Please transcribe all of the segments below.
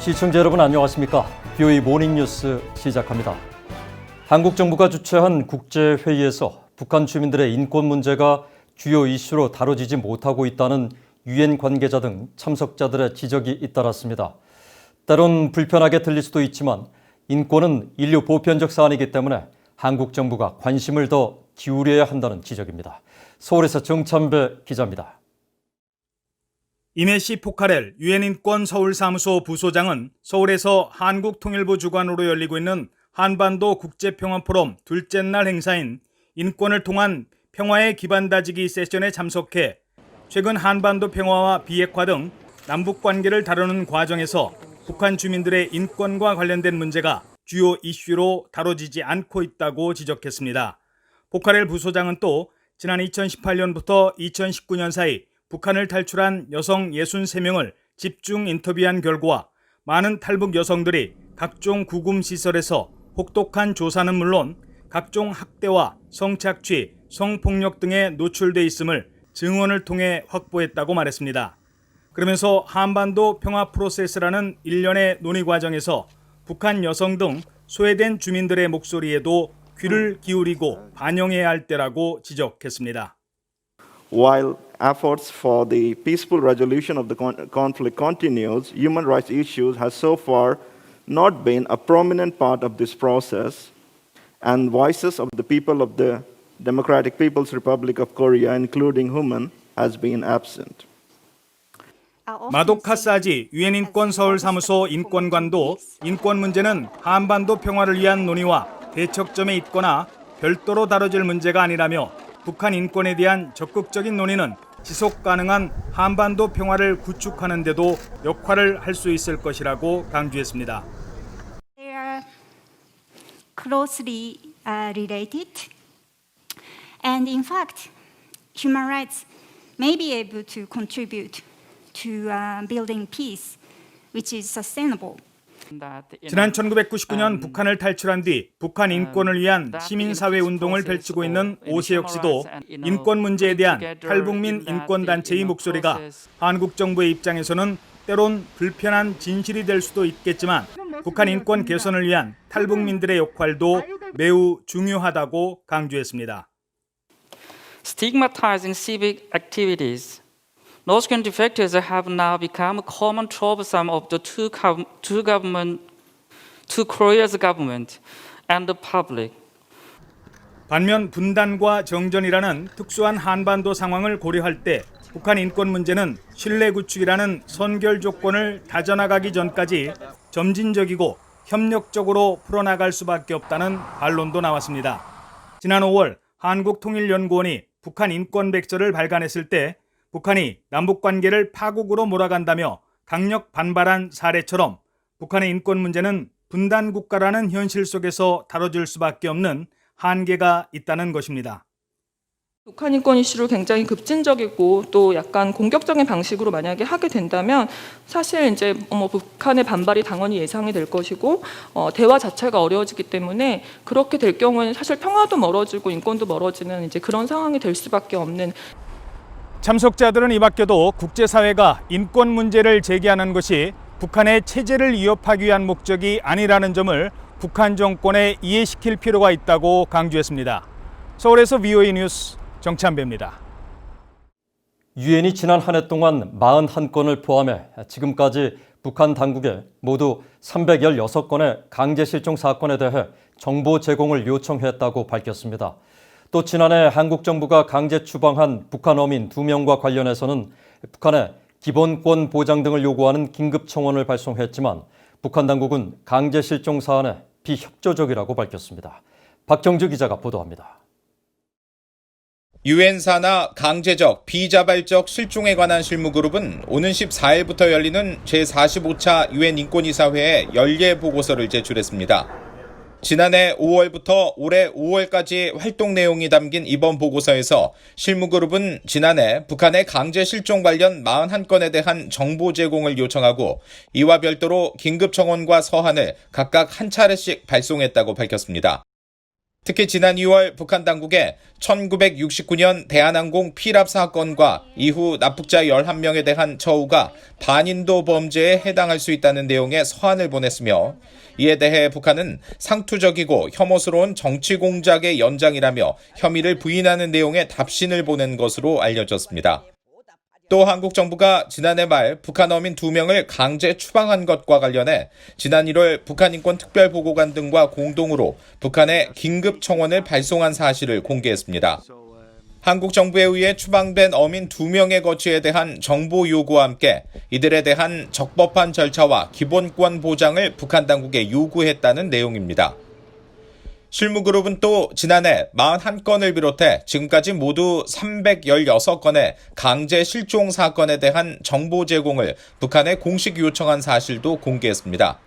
시청자 여러분 안녕하십니까? BOE 모닝뉴스 시작합니다. 한국 정부가 주최한 국제회의에서 북한 주민들의 인권 문제가 주요 이슈로 다뤄지지 못하고 있다는 유엔 관계자 등 참석자들의 지적이 잇따랐습니다. 때론 불편하게 들릴 수도 있지만 인권은 인류 보편적 사안이기 때문에 한국 정부가 관심을 더 기울여야 한다는 지적입니다. 서울에서 정찬배 기자입니다. 이메시 포카렐 유엔인권 서울사무소 부소장은 서울에서 한국통일부 주관으로 열리고 있는 한반도 국제평화포럼 둘째 날 행사인 인권을 통한 평화의 기반 다지기 세션에 참석해 최근 한반도 평화와 비핵화 등 남북관계를 다루는 과정에서 북한 주민들의 인권과 관련된 문제가 주요 이슈로 다뤄지지 않고 있다고 지적했습니다. 포카렐 부소장은 또 지난 2018년부터 2019년 사이 북한을 탈출한 여성 63명을 집중 인터뷰한 결과 많은 탈북 여성들이 각종 구금시설에서 혹독한 조사는 물론 각종 학대와 성착취, 성폭력 등에 노출돼 있음을 증언을 통해 확보했다고 말했습니다. 그러면서 한반도 평화 프로세스라는 일련의 논의 과정에서 북한 여성 등 소외된 주민들의 목소리에도 귀를 기울이고 반영해야 할 때라고 지적했습니다. While efforts for the peaceful resolution of the conflict continues, human rights issues has so far not been a prominent part of this process, and voices of the people of the Democratic People's Republic of Korea, including women, has been absent. 마독 카사지 유엔인권 서울사무소 인권관도 인권 문제는 한반도 평화를 위한 논의와 대척점에 있거나 별도로 다뤄질 문제가 아니라며 북한 인권에 대한 적극적인 논의는 지속 가능한 한반도 평화를 구축하는 데도 역할을 할 수 있을 것이라고 강조했습니다. They are closely related, and in fact, human rights may be able to contribute to building peace, which is sustainable. 지난 1999년 북한을 탈출한 뒤 북한 인권을 위한 시민사회 운동을 펼치고 있는 오세혁 씨도 인권 문제에 대한 탈북민 인권단체의 목소리가 한국 정부의 입장에서는 때론 불편한 진실이 될 수도 있겠지만 북한 인권 개선을 위한 탈북민들의 역할도 매우 중요하다고 강조했습니다. Stigmatizing civic activities. North Korean defectors have now become a common troublesome of the two Korea's government and the public. 반면 분단과 정전이라는 특수한 한반도 상황을 고려할 때 북한 인권 문제는 신뢰 구축이라는 선결 조건을 다져나가기 전까지 점진적이고 협력적으로 풀어나갈 수밖에 없다는 반론도 나왔습니다. 지난 5월 한국통일연구원이 북한 인권 백서를 발간했을 때 북한이 남북관계를 파국으로 몰아간다며 강력 반발한 사례처럼 북한의 인권 문제는 분단 국가라는 현실 속에서 다뤄질 수밖에 없는 한계가 있다는 것입니다. 북한 인권 이슈를 굉장히 급진적이고 또 약간 공격적인 방식으로 만약에 하게 된다면 사실 이제 북한의 반발이 당연히 예상이 될 것이고 대화 자체가 어려워지기 때문에 그렇게 될 경우에는 사실 평화도 멀어지고 인권도 멀어지는 이제 그런 상황이 될 수밖에 없는. 참석자들은 이 밖에도 국제사회가 인권 문제를 제기하는 것이 북한의 체제를 위협하기 위한 목적이 아니라는 점을 북한 정권에 이해시킬 필요가 있다고 강조했습니다. 서울에서 BOE 뉴스 정찬배입니다. 유엔이 지난 한 해 동안 41건을 포함해 지금까지 북한 당국에 모두 316건의 강제 실종 사건에 대해 정보 제공을 요청했다고 밝혔습니다. 또 지난해 한국 정부가 강제 추방한 북한 어민 2명과 관련해서는 북한에 기본권 보장 등을 요구하는 긴급 청원을 발송했지만 북한 당국은 강제 실종 사안에 비협조적이라고 밝혔습니다. 박경주 기자가 보도합니다. 유엔 산하 강제적 비자발적 실종에 관한 실무그룹은 오는 14일부터 열리는 제45차 유엔 인권이사회에 연례 보고서를 제출했습니다. 지난해 5월부터 올해 5월까지 활동 내용이 담긴 이번 보고서에서 실무그룹은 지난해 북한의 강제 실종 관련 41건에 대한 정보 제공을 요청하고 이와 별도로 긴급 청원과 서한을 각각 한 차례씩 발송했다고 밝혔습니다. 특히 지난 2월 북한 당국에 1969년 대한항공 피랍 사건과 이후 납북자 11명에 대한 처우가 반인도 범죄에 해당할 수 있다는 내용의 서한을 보냈으며 이에 대해 북한은 상투적이고 혐오스러운 정치 공작의 연장이라며 혐의를 부인하는 내용의 답신을 보낸 것으로 알려졌습니다. 또 한국 정부가 지난해 말 북한 어민 2명을 강제 추방한 것과 관련해 지난 1월 북한인권특별보고관 등과 공동으로 북한에 긴급 청원을 발송한 사실을 공개했습니다. 한국 정부에 의해 추방된 어민 2명의 거취에 대한 정보 요구와 함께 이들에 대한 적법한 절차와 기본권 보장을 북한 당국에 요구했다는 내용입니다. 실무그룹은 또 지난해 41건을 비롯해 지금까지 모두 316건의 강제 실종 사건에 대한 정보 제공을 북한에 공식 요청한 사실도 공개했습니다.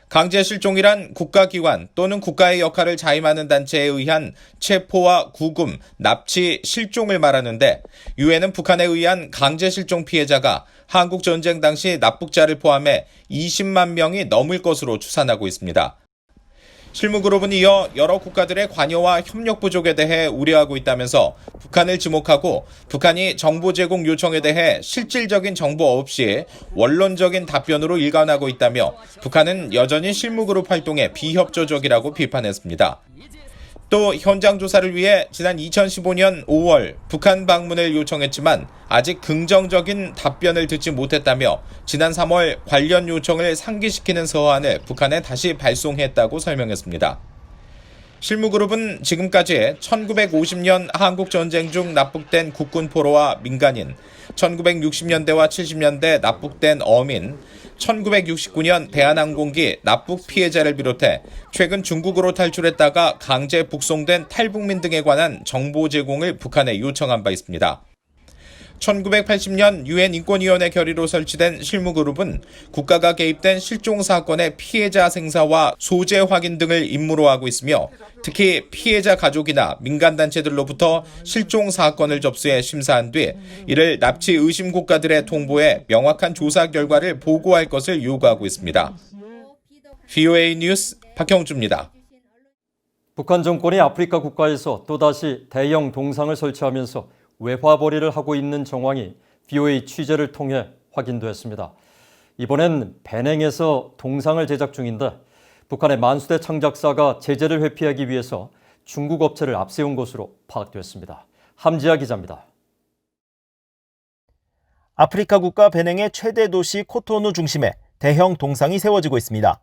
강제 실종이란 국가기관 또는 국가의 역할을 자임하는 단체에 의한 체포와 구금, 납치, 실종을 말하는데 유엔은 북한에 의한 강제 실종 피해자가 한국 전쟁 당시 납북자를 포함해 20만 명이 넘을 것으로 추산하고 있습니다. 실무그룹은 이어 여러 국가들의 관여와 협력 부족에 대해 우려하고 있다면서 북한을 지목하고 북한이 정보 제공 요청에 대해 실질적인 정보 없이 원론적인 답변으로 일관하고 있다며 북한은 여전히 실무그룹 활동에 비협조적이라고 비판했습니다. 또 현장 조사를 위해 지난 2015년 5월 북한 방문을 요청했지만 아직 긍정적인 답변을 듣지 못했다며 지난 3월 관련 요청을 상기시키는 서한을 북한에 다시 발송했다고 설명했습니다. 실무그룹은 지금까지 1950년 한국전쟁 중 납북된 국군 포로와 민간인, 1960년대와 70년대 납북된 어민, 1969년 대한항공기 납북 피해자를 비롯해 최근 중국으로 탈출했다가 강제 북송된 탈북민 등에 관한 정보 제공을 북한에 요청한 바 있습니다. 1980년 유엔 인권위원회 결의로 설치된 실무그룹은 국가가 개입된 실종 사건의 피해자 생사와 소재 확인 등을 임무로 하고 있으며 특히 피해자 가족이나 민간단체들로부터 실종 사건을 접수해 심사한 뒤 이를 납치 의심 국가들에 통보해 명확한 조사 결과를 보고할 것을 요구하고 있습니다. VOA 뉴스 박형주입니다. 북한 정권이 아프리카 국가에서 또다시 대형 동상을 설치하면서 외화벌이를 하고 있는 정황이 VOA 취재를 통해 확인됐습니다. 이번엔 베냉에서 동상을 제작 중인데 북한의 만수대 창작사가 제재를 회피하기 위해서 중국 업체를 앞세운 것으로 파악됐습니다. 함지아 기자입니다. 아프리카 국가 베냉의 최대 도시 코토누 중심에 대형 동상이 세워지고 있습니다.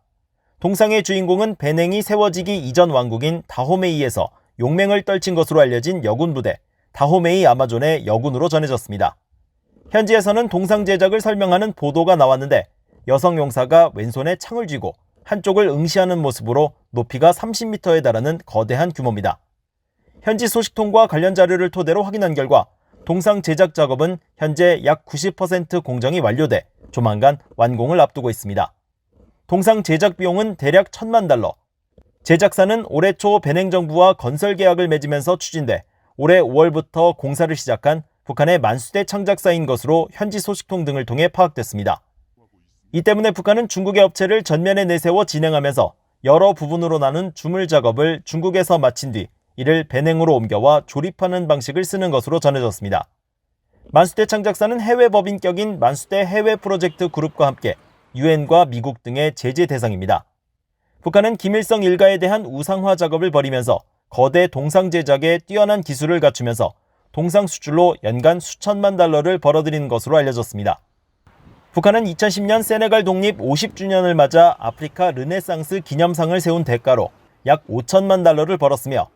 동상의 주인공은 베냉이 세워지기 이전 왕국인 다호메이에서 용맹을 떨친 것으로 알려진 여군 부대 다호메이 아마존의 여군으로 전해졌습니다. 현지에서는 동상 제작을 설명하는 보도가 나왔는데 여성 용사가 왼손에 창을 쥐고 한쪽을 응시하는 모습으로 높이가 30m에 달하는 거대한 규모입니다. 현지 소식통과 관련 자료를 토대로 확인한 결과 동상 제작 작업은 현재 약 90% 공정이 완료돼 조만간 완공을 앞두고 있습니다. 동상 제작 비용은 대략 $10,000,000. 제작사는 올해 초 베냉 정부와 건설 계약을 맺으면서 추진돼 올해 5월부터 공사를 시작한 북한의 만수대 창작사인 것으로 현지 소식통 등을 통해 파악됐습니다. 이 때문에 북한은 중국의 업체를 전면에 내세워 진행하면서 여러 부분으로 나눈 주물 작업을 중국에서 마친 뒤 이를 베냉으로 옮겨와 조립하는 방식을 쓰는 것으로 전해졌습니다. 만수대 창작사는 해외 법인격인 만수대 해외 프로젝트 그룹과 함께 유엔과 미국 등의 제재 대상입니다. 북한은 김일성 일가에 대한 우상화 작업을 벌이면서 거대 동상 제작에 뛰어난 기술을 갖추면서 동상 수출로 연간 수천만 달러를 벌어들인 것으로 알려졌습니다. 북한은 2010년 세네갈 독립 50주년을 맞아 아프리카 르네상스 기념상을 세운 대가로 약 $5,000,000,000를 벌었으며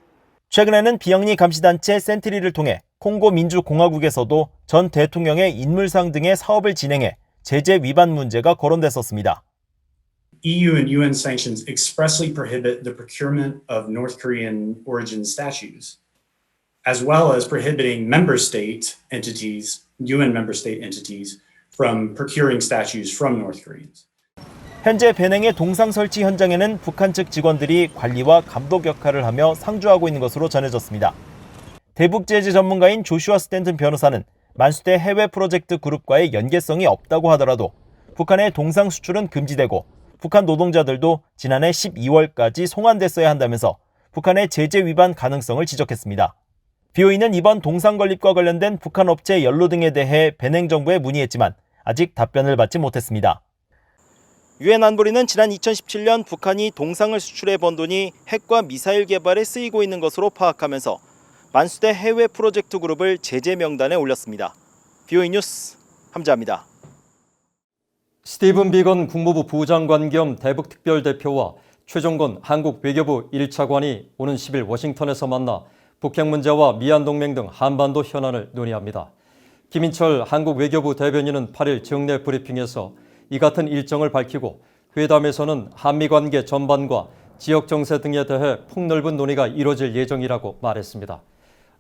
최근에는 비영리 감시단체 센트리를 통해 콩고 민주공화국에서도 전 대통령의 인물상 등의 사업을 진행해 제재 위반 문제가 거론됐었습니다. EU and UN sanctions expressly prohibit the procurement of North Korean origin statues, as well as prohibiting member state entities, UN member state entities, from procuring statues from North Koreans. 현재 베냉의 동상 설치 현장에는 북한 측 직원들이 관리와 감독 역할을 하며 상주하고 있는 것으로 전해졌습니다. 대북 제재 전문가인 조슈아 스탠튼 변호사는 만수대 해외 프로젝트 그룹과의 연계성이 없다고 하더라도 북한의 동상 수출은 금지되고 북한 노동자들도 지난해 12월까지 송환됐어야 한다면서 북한의 제재 위반 가능성을 지적했습니다. BOE는 이번 동상 건립과 관련된 북한 업체 연루 등에 대해 베냉 정부에 문의했지만 아직 답변을 받지 못했습니다. 유엔 안보리는 지난 2017년 북한이 동상을 수출해 번 돈이 핵과 미사일 개발에 쓰이고 있는 것으로 파악하면서 만수대 해외 프로젝트 그룹을 제재 명단에 올렸습니다. BOE 뉴스 함자합니다. 스티븐 비건 국무부 부장관 겸 대북특별대표와 최종건 한국 외교부 1차관이 오는 10일 워싱턴에서 만나 북핵 문제와 미얀동맹 등 한반도 현안을 논의합니다. 김인철 한국 외교부 대변인은 8일 정례 브리핑에서 이 같은 일정을 밝히고 회담에서는 한미 관계 전반과 지역 정세 등에 대해 폭넓은 논의가 이뤄질 예정이라고 말했습니다.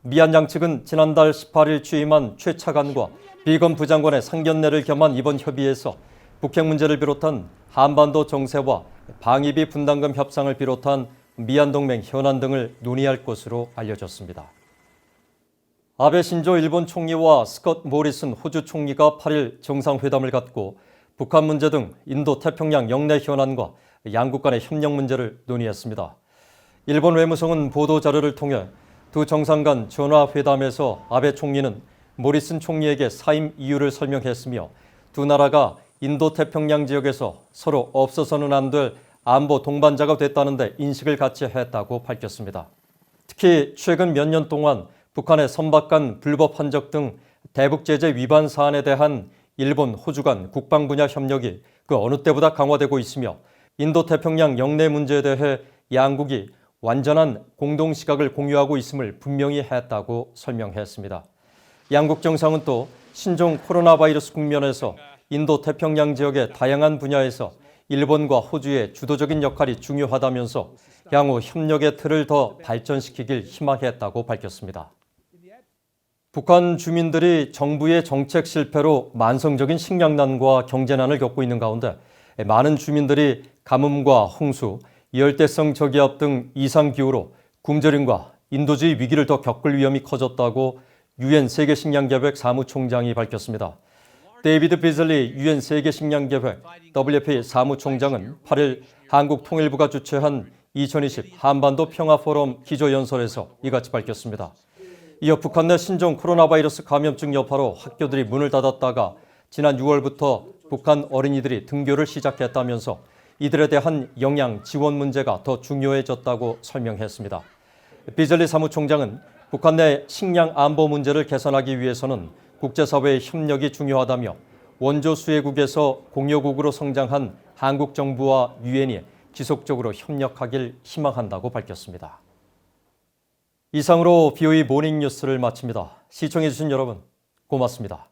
미얀 양측은 지난달 18일 취임한 최 차관과 비건 부장관의 상견례를 겸한 이번 협의에서 북핵 문제를 비롯한 한반도 정세와 방위비 분담금 협상을 비롯한 미얀동맹 현안 등을 논의할 것으로 알려졌습니다. 아베 신조 일본 총리와 스콧 모리슨 호주 총리가 8일 정상회담을 갖고 북한 문제 등 인도 태평양 영내 현안과 양국 간의 협력 문제를 논의했습니다. 일본 외무성은 보도자료를 통해 두 정상 간 전화회담에서 아베 총리는 모리슨 총리에게 사임 이유를 설명했으며 두 나라가 인도 태평양 지역에서 서로 없어서는 안 될 안보 동반자가 됐다는 데 인식을 같이 했다고 밝혔습니다. 특히 최근 몇 년 동안 북한의 선박간 불법 한적 등 대북 제재 위반 사안에 대한 일본, 호주 간 국방 분야 협력이 그 어느 때보다 강화되고 있으며 인도 태평양 영내 문제에 대해 양국이 완전한 공동 시각을 공유하고 있음을 분명히 했다고 설명했습니다. 양국 정상은 또 신종 코로나 바이러스 국면에서 인도 태평양 지역의 다양한 분야에서 일본과 호주의 주도적인 역할이 중요하다면서 향후 협력의 틀을 더 발전시키길 희망했다고 밝혔습니다. 북한 주민들이 정부의 정책 실패로 만성적인 식량난과 경제난을 겪고 있는 가운데 많은 주민들이 가뭄과 홍수, 열대성 저기압 등 이상기후로 굶주림과 인도주의 위기를 더 겪을 위험이 커졌다고 유엔 세계식량계획 사무총장이 밝혔습니다. 데이비드 비즐리 유엔 세계식량계획 WFP 사무총장은 8일 한국 통일부가 주최한 2020 한반도 평화포럼 기조연설에서 이같이 밝혔습니다. 이어 북한 내 신종 코로나 바이러스 감염증 여파로 학교들이 문을 닫았다가 지난 6월부터 북한 어린이들이 등교를 시작했다면서 이들에 대한 영양 지원 문제가 더 중요해졌다고 설명했습니다. 비즐리 사무총장은 북한 내 식량 안보 문제를 개선하기 위해서는 국제사회의 협력이 중요하다며 원조 수혜국에서 공여국으로 성장한 한국 정부와 유엔이 지속적으로 협력하길 희망한다고 밝혔습니다. 이상으로 BOE 모닝뉴스를 마칩니다. 시청해주신 여러분 고맙습니다.